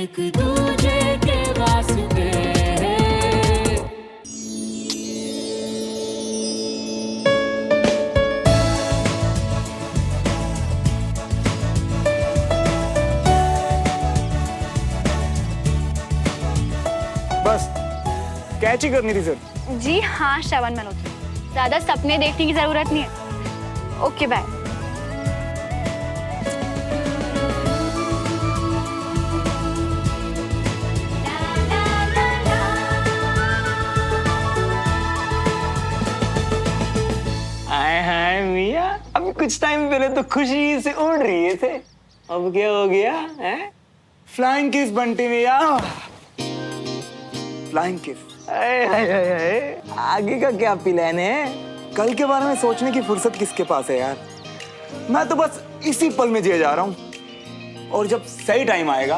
एक दूजे के वास्ते। बस कैच ही करनी थी सर। जी हाँ श्रवण मल्होत्रा, ज्यादा सपने देखने की जरूरत नहीं है। Okay bye. हाय हाय मिया, अभी कुछ टाइम पहले तो खुशी से उड़ रही थे, अब क्या हो गया है? फ्लाइंग किस बंटी मिया, फ्लाइंग किस। आगे का क्या प्लान है? कल के बारे में सोचने की फुर्सत किसके पास है यार। मैं तो बस इसी पल में जिए जा रहा हूँ, और जब सही टाइम आएगा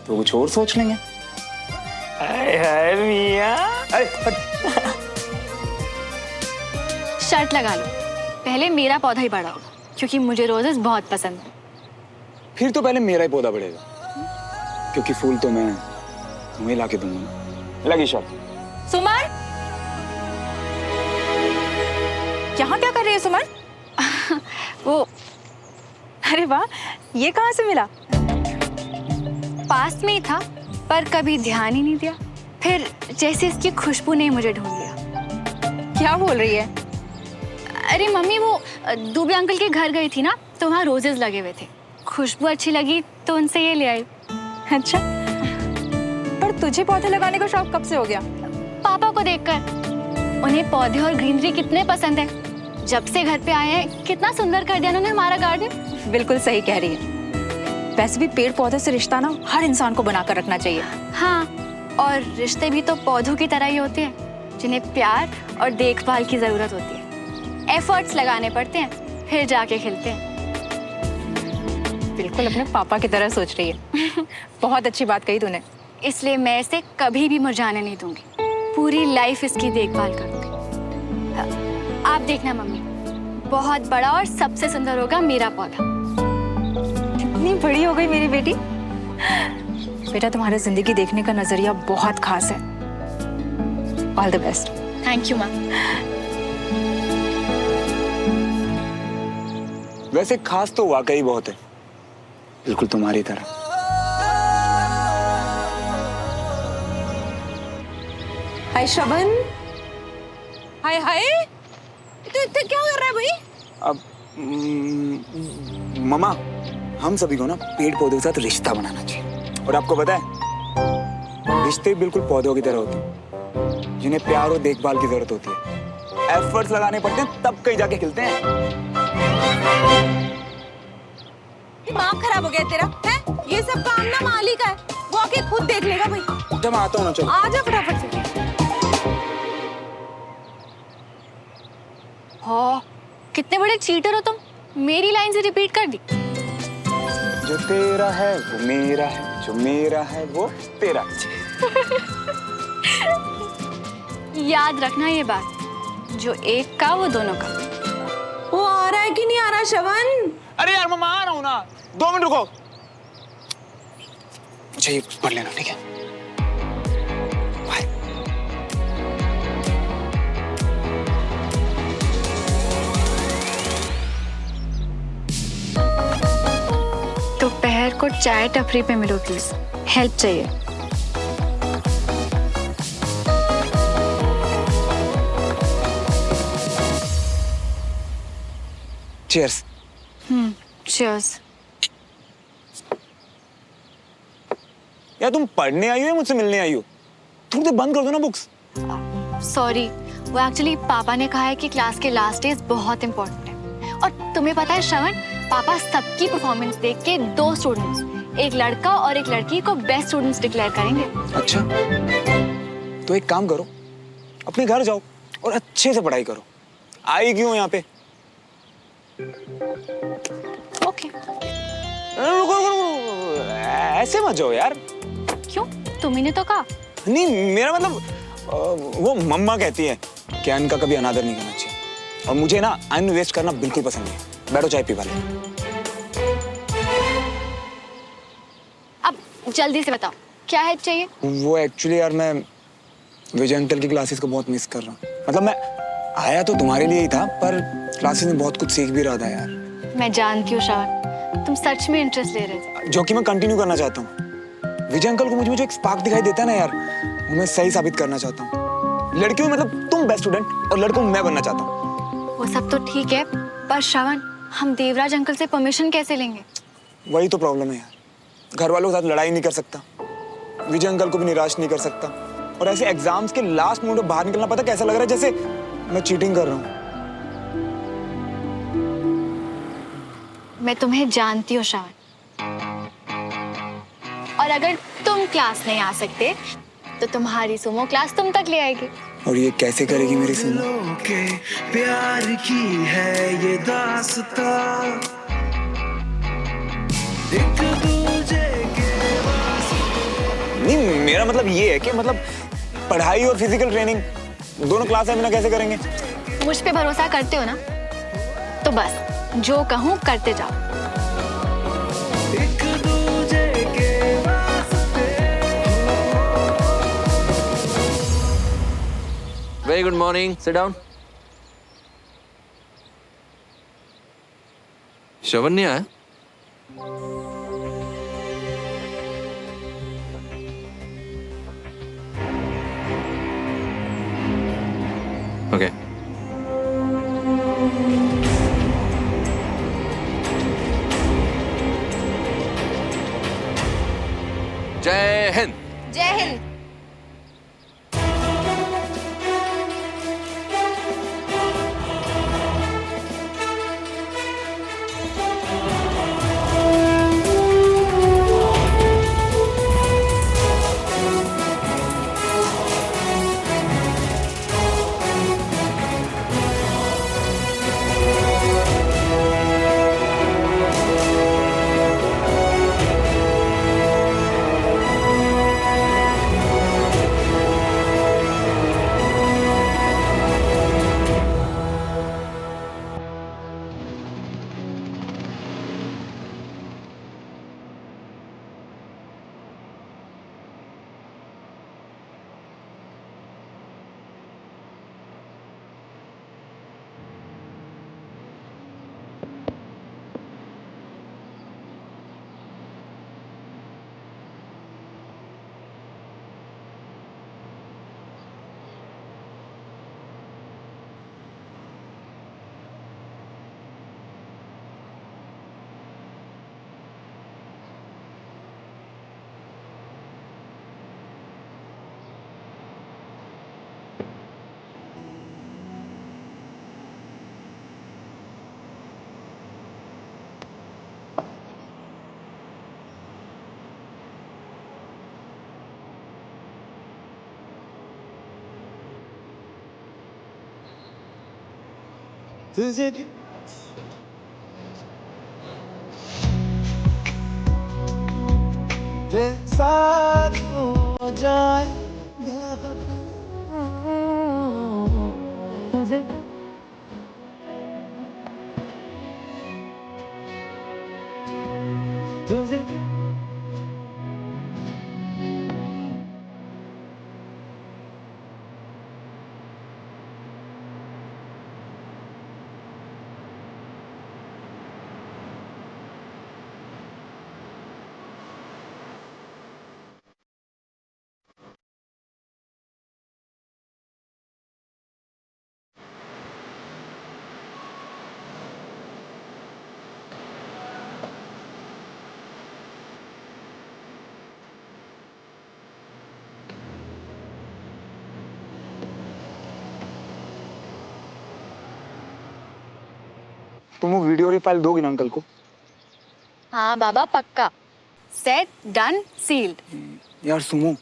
तो कुछ और सोच लेंगे। हाय हाय मिया। शर्त लगा लो, पहले मेरा पौधा ही बड़ा होगा, क्योंकि मुझे रोजेस बहुत पसंद है। फिर तो पहले मेरा ही पौधा बढ़ेगा, क्योंकि फूल तो मैं तुम्हें ला के दूंगा। लगी शर्त। सुमन, यहाँ क्या कर रही है सुमन? वो अरे वाह, ये कहाँ से मिला? पास में ही था, पर कभी ध्यान ही नहीं दिया। फिर जैसे इसकी खुशबू ने मुझे ढूंढ लिया। क्या बोल रही है? अरे मम्मी, वो दुबे अंकल के घर गई थी ना, तो वहाँ रोजेस लगे हुए थे। खुशबू अच्छी लगी तो उनसे ये ले आई। अच्छा, पर तुझे पौधे लगाने का शौक कब से हो गया? पापा को देखकर। उन्हें पौधे और ग्रीनरी कितने पसंद है। जब से घर पे आए हैं, कितना सुंदर कर दिया उन्होंने हमारा गार्डन। बिल्कुल सही कह रही है। वैसे भी पेड़ पौधे से रिश्ता ना हर इंसान को बनाकर रखना चाहिए। हाँ, और रिश्ते भी तो पौधों की तरह ही होते हैं, जिन्हें प्यार और देखभाल की जरूरत होती है। एफर्ट्स लगाने पड़ते हैं, फिर जाके खिलते हैं। बिल्कुल अपने पापा की तरह सोच रही है। बहुत अच्छी बात कही तूने। इसलिए मैं इसे कभी भी मुरझाने नहीं दूंगी। पूरी लाइफ इसकी देखभाल करूंगी। आप देखना मम्मी, बहुत बड़ा और सबसे सुंदर होगा मेरा पौधा। इतनी बड़ी हो गई मेरी बेटी। बेटा, तुम्हारे जिंदगी देखने का नजरिया बहुत खास है। All the best. Thank you ma'am. वैसे खास तो वाकई बहुत है, बिल्कुल तुम्हारी तरह। हाय श्रवण। हाय हाय, तो इतना क्या कर रहा है भाई? अब ममा, हम सभी को ना पेड़ पौधों के साथ रिश्ता बनाना चाहिए। और आपको पता है, रिश्ते बिल्कुल पौधों की तरह होते हैं, जिन्हें प्यार और देखभाल की जरूरत होती है। एफर्ट्स लगाने पड़ते हैं, तब कहीं जाके खिलते हैं। दिमाग खराब हो गया तेरा है? ये सब काम ना माली का है, वो आके खुद देख लेगा भाई। जब आता हूँ ना, चलो आ जा फटाफट से। हाँ, कितने बड़े चीटर हो तुम। मेरी लाइन से रिपीट कर दी। जो तेरा है वो मेरा है, जो मेरा है वो तेरा। याद रखना ये बात, जो एक का वो दोनों का। वो आ रहा है कि नहीं आ रहा श्रवण? अरे यार मम्मा, आ रहा हूँ ना, 2 मिनट रुको। मुझे ये पढ़ लेना, ठीक है? बाय। दोपहर को चाय टपरी पे मिलो प्लीज, हेल्प चाहिए। चीयर्स। चीयर्स। यार तुम पढ़ने आई हो या मुझसे मिलने आई हो? थोड़ी देर बंद कर दो ना बुक्स। सॉरी, वो एक्चुअली पापा ने कहा है कि क्लास के लास्ट डेज बहुत इंपॉर्टेंट है। और तुम्हें पता है श्रवण, पापा सबकी परफॉर्मेंस देख के 2 स्टूडेंट्स, एक लड़का और एक लड़की को बेस्ट स्टूडेंट्स डिक्लेयर करेंगे। अच्छा, तो एक काम करो, अपने घर जाओ और अच्छे से पढ़ाई करो। आई क्यों यहाँ पे? ओके। रुको रुको रुको, ऐसे मत जाओ यार। क्यों? तुम्ही ने तो कहा। नहीं, मेरा मतलब वो मम्मा कहती है कि अन्न का कभी अनादर नहीं करना चाहिए, और मुझे ना अन्न वेस्ट करना बिल्कुल पसंद नहीं। बैठो, चाय पी वाले। अब जल्दी से बताओ क्या हेल्प चाहिए। वो एक्चुअली यार मैं विजय अंकल की क्लासेस को बहुत मिस कर रहा हूँ। मतलब मैं आया तो तुम्हारे लिए ही था, पर क्लासेस में बहुत कुछ सीख भी रहा था यार। मैं जानती हूँ श्रवण, तुम सच में इंटरेस्ट ले रहे थे। जो कि मैं कंटिन्यू करना चाहता हूँ। विजय अंकल को मुझे जो एक स्पार्क दिखाई देता है ना यार, वो मैं सही साबित करना चाहता हूँ। लड़कियों में मतलब तुम बेस्ट स्टूडेंट और लड़कों में मैं बनना चाहता हूँ। वो सब तो ठीक है, पर श्रवण हम देवराज अंकल से परमिशन कैसे लेंगे? वही तो प्रॉब्लम है यार। घर वालों के साथ लड़ाई नहीं कर सकता, विजय अंकल को भी निराश नहीं कर सकता, और ऐसे एग्जाम्स के लास्ट मोमेंट में बाहर निकलना पता कैसा लग रहा है, जैसे मैं चीटिंग कर रहा हूँ। मैं तुम्हें जानती हूँ श्रवण, और अगर तुम क्लास नहीं आ सकते तो तुम्हारी सुमो क्लास तुम तक ले आएगी। और ये कैसे करेगी मेरी सुमो? के प्यार की है ये दास्तां, एक दूजे के नहीं, मेरा मतलब ये है कि मतलब पढ़ाई और फिजिकल ट्रेनिंग दोनों क्लास में ना कैसे करेंगे? मुझ पे भरोसा करते हो ना, तो बस जो कहूँ करते जाओ। एक दूजे के वास्ते। Very good morning. Sit down. श्रवण नहीं आया? Okay. जय हिंद। जय हिंद। साथ हो जाए तुम वो वीडियो वाली फाइल दोगी ना अंकल को? हाँ बाबा पक्का। Set done sealed. यार सुमो,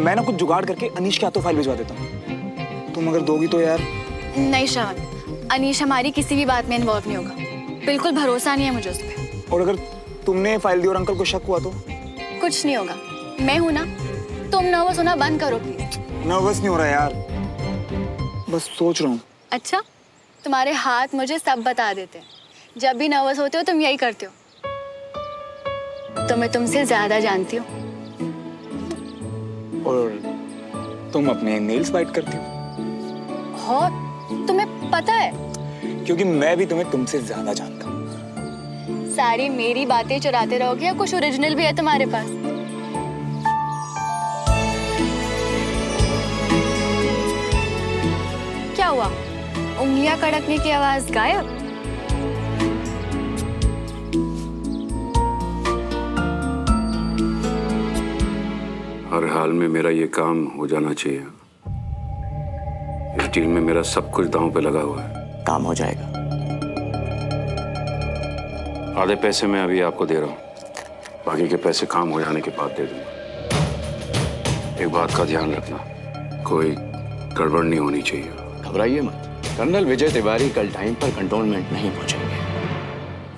मैं ना कुछ जुगाड़ करके अनीश के हाथों फाइल भिजवा देता हूँ। तुम अगर दोगी तो यार। नहीं श्रवण, अनीश हमारी किसी भी बात में इन्वॉल्व नहीं होगा। बिल्कुल भरोसा नहीं है मुझे उस पर। और अगर तुमने फाइल दी और अंकल को शक हुआ तो? कुछ नहीं होगा, मैं हूं ना। तुम नर्वस होना बंद करो प्लीज। नर्वस नहीं हो रहा यार, बस सोच रहा हूँ। अच्छा, तुम्हारे हाथ मुझे सब बता देते हैं। जब भी नर्वस होते हो तुम यही करते हो। तो मैं तुमसे ज्यादा जानती हूँ। और तुम अपने नेल्स बाइट करती हो और तुम्हें पता है, क्योंकि मैं भी तुम्हें तुमसे ज्यादा जानता हूँ। सारी मेरी बातें चुराते रहोगे या कुछ ओरिजिनल भी है तुम्हारे पास? क्या हुआ? उंगलियां कड़कने की आवाज गायब? हर हाल में मेरा ये काम हो जाना चाहिए। इस डील में मेरा सब कुछ दांव पे लगा हुआ है। काम हो जाएगा। आधे पैसे मैं अभी आपको दे रहा हूँ, बाकी के पैसे काम हो जाने के बाद दे दूंगा। एक बात का ध्यान रखना, कोई गड़बड़ नहीं होनी चाहिए। घबराइए मत, कर्नल विजय तिवारी कल टाइम पर कंटोनमेंट नहीं पहुंचेंगे।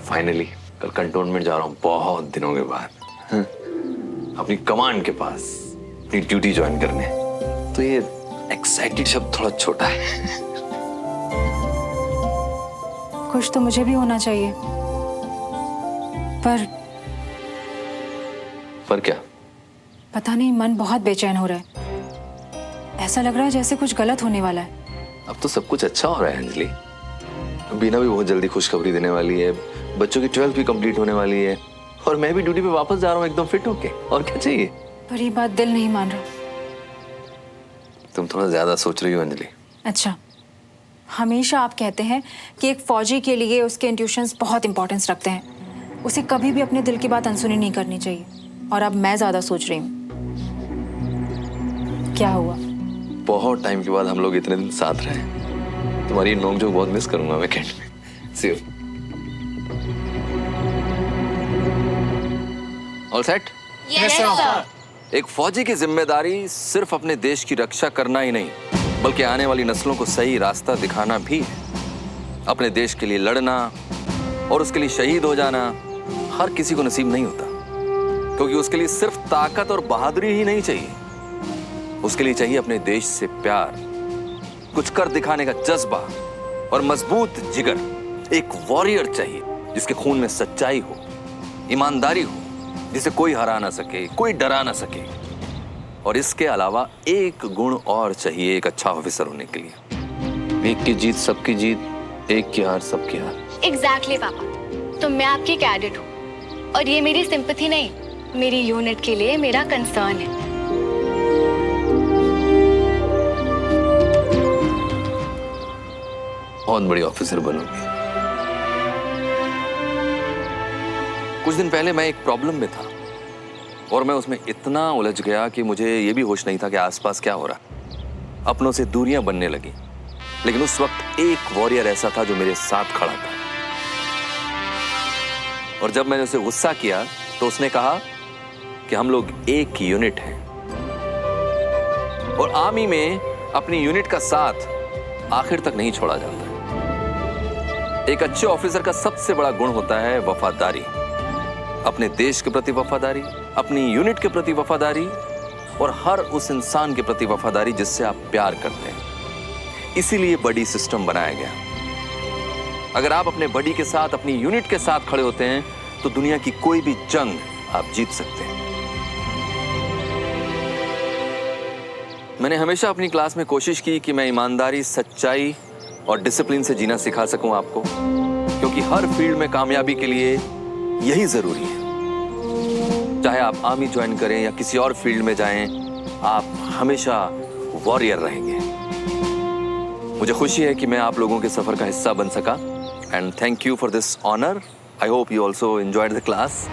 फाइनली कल कंटोनमेंट जा रहा हूँ बहुत दिनों के बाद, अपनी कमांड के पास अपनी ड्यूटी ज्वाइन करने। तो ये एक्साइटेड शब्द थोड़ा छोटा है। खुश तो मुझे भी होना चाहिए, पर क्या? पता नहीं, मन बहुत बेचैन हो रहा है। ऐसा लग रहा है जैसे कुछ गलत होने वाला है। अब तो सब कुछ अच्छा हो रहा है अंजलि। बीना भी बहुत जल्दी खुशखबरी देने वाली है, बच्चों की 12th भी कंप्लीट होने वाली है, और मैं भी ड्यूटी पे वापस जा रहा हूँ एकदम फिट होके। और क्या चाहिए? पर ये बात दिल नहीं मान रहा। तुम थोड़ा ज्यादा सोच रही हो अंजलि। अच्छा, हमेशा आप कहते हैं कि एक फौजी के लिए उसके इंट्यूशंस बहुत इंपॉर्टेंस रखते हैं, उसे कभी भी अपने दिल की बात अनसुनी नहीं करनी चाहिए। और अब मैं ज्यादा सोच रही हूँ। क्या हुआ? बहुत टाइम के बाद हम लोग इतने दिन साथ रहे। तुम्हारी नोक-झोंक बहुत मिस करूंगा वीकेंड में। See you. All set? Yes, sir. एक फौजी की जिम्मेदारी सिर्फ अपने देश की रक्षा करना ही नहीं, बल्कि आने वाली नस्लों को सही रास्ता दिखाना भी है। अपने देश के लिए लड़ना और उसके लिए शहीद हो जाना हर किसी को नसीब नहीं होता, क्योंकि उसके लिए सिर्फ ताकत और बहादुरी ही नहीं चाहिए, उसके लिए चाहिए अपने देश से प्यार, कुछ कर दिखाने का जज्बा और मजबूत जिगर। एक वॉरियर चाहिए जिसके खून में सच्चाई हो, ईमानदारी हो, जिसे कोई हरा ना सके, कोई डरा ना सके। और इसके अलावा एक गुण और चाहिए एक अच्छा ऑफिसर होने के लिए। एक की जीत सबकी जीत, एक की हार सबकी हार। एग्जैक्टली पापा, तो मैं आपकी कैडेट हूँ और ये मेरी सिंपैथी नहीं, मेरी यूनिट के लिए मेरा कंसर्न है। बहुत बड़ी ऑफिसर बनूंगी। कुछ दिन पहले मैं एक प्रॉब्लम में था और मैं उसमें इतना उलझ गया कि मुझे ये भी होश नहीं था कि आसपास क्या हो रहा। अपनों से दूरियां बनने लगी, लेकिन उस वक्त एक वॉरियर ऐसा था जो मेरे साथ खड़ा था। और जब मैंने उसे गुस्सा किया तो उसने कहा कि हम लोग एक यूनिट हैं, और आर्मी में अपनी यूनिट का साथ आखिर तक नहीं छोड़ा जाता। एक अच्छे ऑफिसर का सबसे बड़ा गुण होता है वफादारी, अपने देश के प्रति वफादारी, अपनी यूनिट के प्रति वफादारी, और हर उस इंसान के प्रति वफादारी जिससे आप प्यार करते हैं। इसीलिए बडी सिस्टम बनाया गया। अगर आप अपने बडी के साथ, अपनी यूनिट के साथ खड़े होते हैं तो दुनिया की कोई भी जंग आप जीत सकते हैं। मैंने हमेशा अपनी क्लास में कोशिश की कि मैं ईमानदारी, सच्चाई और डिसिप्लिन से जीना सिखा सकूं आपको, क्योंकि हर फील्ड में कामयाबी के लिए यही जरूरी है। चाहे आप आर्मी ज्वाइन करें या किसी और फील्ड में जाएं, आप हमेशा वॉरियर रहेंगे। मुझे खुशी है कि मैं आप लोगों के सफर का हिस्सा बन सका, and thank you for this honour. I hope you also enjoyed the class.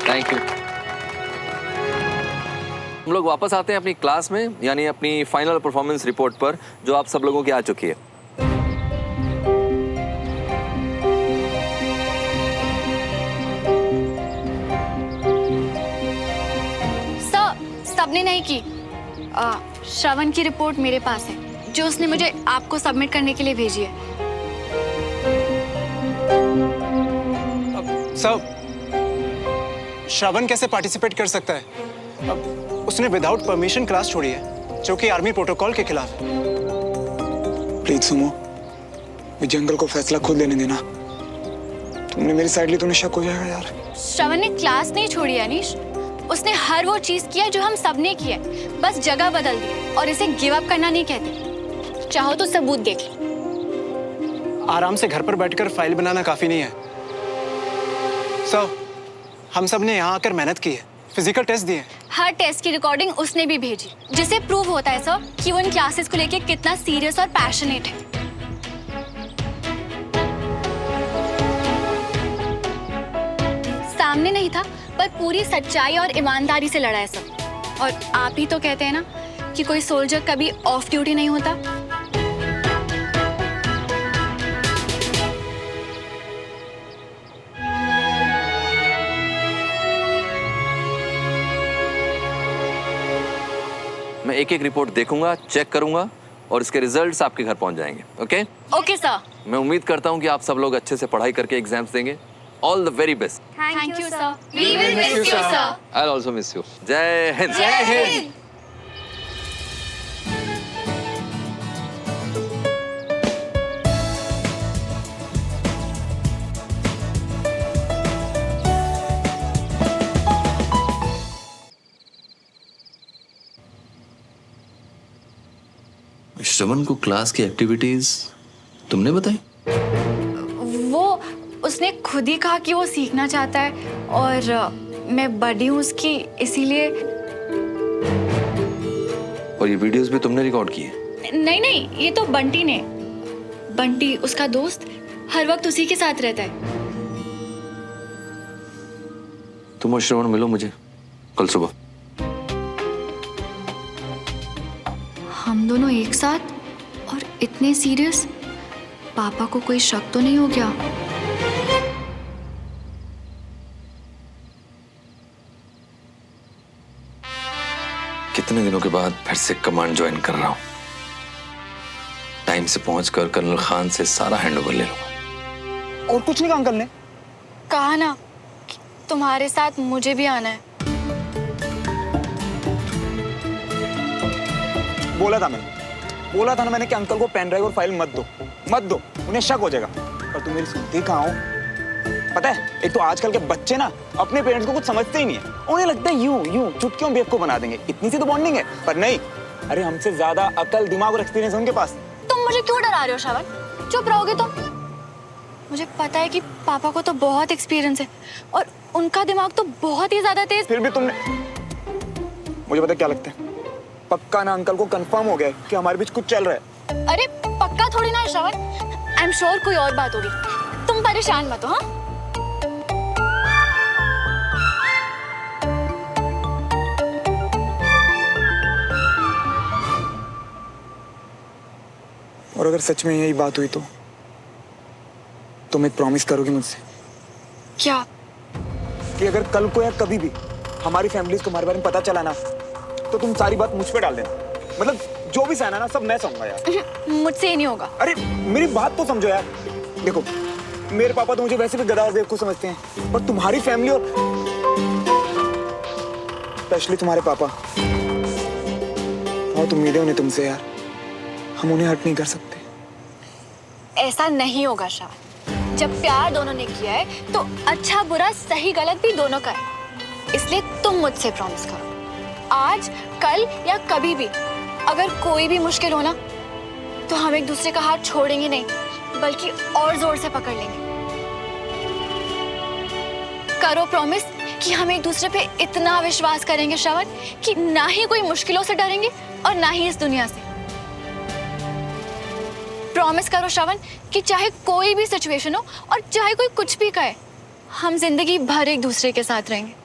Thank you. हम लोग वापस आते हैं अपनी क्लास में, यानी अपनी फाइनल परफॉर्मेंस रिपोर्ट पर, जो आप सब लोगों की आ चुकी है। सबने नहीं की। श्रवण की रिपोर्ट मेरे पास है, जो उसने मुझे आपको सबमिट करने के लिए भेजी है। सर, श्रवण कैसे पार्टिसिपेट कर सकता है? अब उसने विदाउट परमिशन क्लास छोड़ी है, जो कि आर्मी प्रोटोकॉल के खिलाफ है। प्लीज सुमो, विजय अंकल को फैसला खुद लेने देना। तुमने मेरी साइड ली तो शक हो जाएगा यार। श्रवण ने क्लास नहीं छोड़ी अनीश, उसने हर वो चीज किया जो हम सबने किया, बस जगह बदल दी। और इसे गिव अप करना नहीं कहते, चाहो तो सबूत देख लो। आराम से घर पर बैठकर फाइल बनाना काफी नहीं है सर। हम सब ने यहाँ आकर मेहनत की है, फिजिकल टेस्ट दिए। हर टेस्ट की रिकॉर्डिंग उसने भी भेजी, जिससे प्रूव होता है सर कि वो इन क्लासेस को लेके कितना सीरियस और पैशनेट है। सामने नहीं था, पर पूरी सच्चाई और ईमानदारी से लड़ा है सर। और आप ही तो कहते हैं ना कि कोई सोल्जर कभी ऑफ ड्यूटी नहीं होता। मैं एक एक रिपोर्ट देखूंगा, चेक करूंगा और इसके रिजल्ट्स आपके घर पहुंच जाएंगे। Okay okay sir. मैं उम्मीद करता हूं कि आप सब लोग अच्छे से पढ़ाई करके एग्जाम्स देंगे। All the very best. Thank you sir. We will miss you sir. I also miss you. जय हिंद। जय हिंद। श्रवण को क्लास की एक्टिविटीज तुमने बताई? वो उसने खुद ही कहा कि वो सीखना चाहता है और मैं बड़ी हूँ उसकी, इसीलिए। और ये वीडियोस भी तुमने रिकॉर्ड किए? नहीं नहीं, ये तो बंटी ने। बंटी उसका दोस्त हर वक्त उसी के साथ रहता है। तुम और श्रवण मिलो मुझे कल सुबह। हम दोनों एक साथ और इतने सीरियस? पापा को कोई शक तो नहीं हो गया? कितने दिनों के बाद फिर से कमांड ज्वाइन कर रहा हूं। टाइम से पहुंचकर कर्नल खान से सारा हैंडओवर ले लूंगा। और कुछ नहीं कहा अंकल ने? कहा ना कि तुम्हारे साथ मुझे भी आना है। बोला था ना मैंने कि अंकल को पेन ड्राइव और फाइल मत दो, उन्हें शक हो जाएगा। पर तुम मेरी सुनती कहाँ हो? पता है, एक तो आजकल के बच्चे ना अपने पेरेंट्स को कुछ समझते ही नहीं है। उन्हें लगता है यूं चुटकियों बेवकूफ बना देंगे, इतनी सी तो बॉन्डिंग है। पर नहीं, अरे हमसे ज्यादा अकल, दिमाग और एक्सपीरियंस है उनके पास। तुम मुझे क्यों डरा रहे हो श्रवण? चुप रहोगे तुम? मुझे पता है कि पापा को तो बहुत एक्सपीरियंस है और उनका दिमाग तो बहुत ही ज्यादा तेज। फिर भी तुमने, मुझे पता क्या लगता है, पक्का ना अंकल को कंफर्म हो गया है कि हमारे बीच कुछ चल रहा है। अरे पक्का थोड़ी ना है श्रवण, आई एम श्योर कोई और बात होगी। तुम परेशान मत हो। हाँ, और अगर सच में यही बात हुई तो तुम एक प्रॉमिस करोगी मुझसे? क्या? कि अगर कल को या कभी भी हमारी फैमिली को तुम्हारे बारे में पता चला ना, तो तुम सारी बात मुझ पे डाल देना। मतलब जो भी सहना ना सब मैं सहूंगा यार। मुझसे ही नहीं होगा। अरे मेरी बात तो समझो यार। देखो, मेरे पापा तो मुझे वैसे भी गधा और बेवकूफ समझते हैं, पर तुम्हारी फैमिली और स्पेशली तुम्हारे पापा, बहुत उम्मीदें उन्हें तुमसे यार। हम उन्हें हर्ट नहीं कर सकते। ऐसा नहीं होगा श्रवण। जब प्यार दोनों ने किया है तो अच्छा बुरा सही गलत भी दोनों का है। इसलिए तुम मुझसे प्रॉमिस करो, आज कल या कभी भी अगर कोई भी मुश्किल हो ना, तो हम एक दूसरे का हाथ छोड़ेंगे नहीं, बल्कि और जोर से पकड़ लेंगे। करो प्रॉमिस कि हम एक दूसरे पे इतना विश्वास करेंगे श्रवण कि ना ही कोई मुश्किलों से डरेंगे और ना ही इस दुनिया से। प्रॉमिस करो श्रवण कि चाहे कोई भी सिचुएशन हो और चाहे कोई कुछ भी कहे, हम जिंदगी भर एक दूसरे के साथ रहेंगे।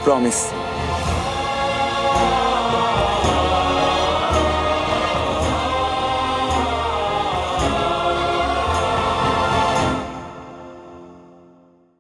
प्रॉमिस।